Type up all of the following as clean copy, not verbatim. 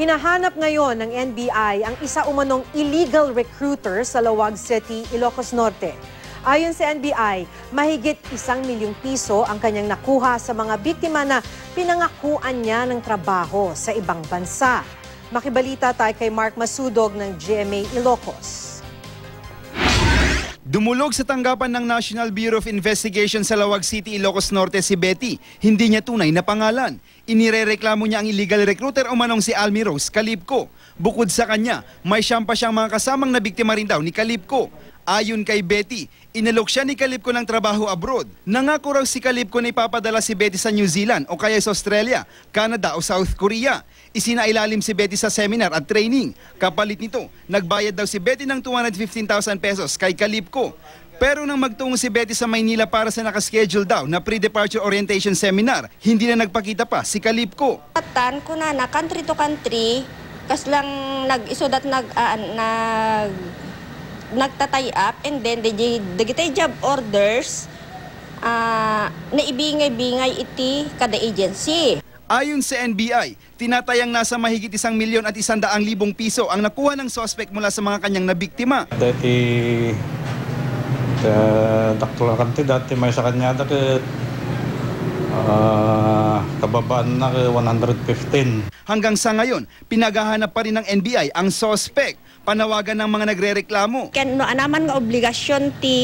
Hinahanap ngayon ng NBI ang isa umanong illegal recruiter sa Laoag City, Ilocos Norte. Ayon sa NBI, mahigit 1 milyong piso ang kanyang nakuha sa mga biktima na pinangakuan niya ng trabaho sa ibang bansa. Makibalita tayo kay Mark Masudog ng GMA Ilocos. Dumulog sa tanggapan ng National Bureau of Investigation sa Laoag City, Ilocos Norte si Betty. Hindi niya tunay na pangalan. Inirereklamo niya ang illegal recruiter o manong si Almi Rose Calipco. Bukod sa kanya, may siyam pa siyang mga kasamang na biktima rin daw ni Calipco. Ayon kay Betty, inalok siya ni Calipco ng trabaho abroad. Nangako raw si Calipco na ipapadala si Betty sa New Zealand o kaya sa Australia, Canada o South Korea. Isinailalim si Betty sa seminar at training. Kapalit nito, nagbayad daw si Betty ng 215,000 pesos kay Calipco. Pero nang magtungo si Betty sa Maynila para sa nakaschedule daw na pre-departure orientation seminar, hindi na nagpakita pa si Calipco. Atan ko na country to country, kas lang nag-isudat nagtatay up and then digitay job orders na ibingay-bingay iti kada agency. Ayon sa NBI, tinatayang nasa mahigit 1,100,000 piso ang nakuha ng suspect mula sa mga kanyang nabiktima. Dati daktulang kanti dati may sa kanya dati kababaan na 115. Hanggang sa ngayon, pinaghahanap pa rin ng NBI ang suspect. Panawagan ng mga nagrereklamo. Kaya naman nga obligasyon ti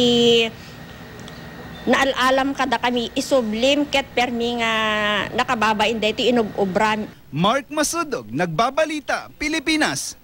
naalalam kada kami isublim ket permi nga nakababain dito inubobran. Mark Masudog, Nagbabalita, Pilipinas.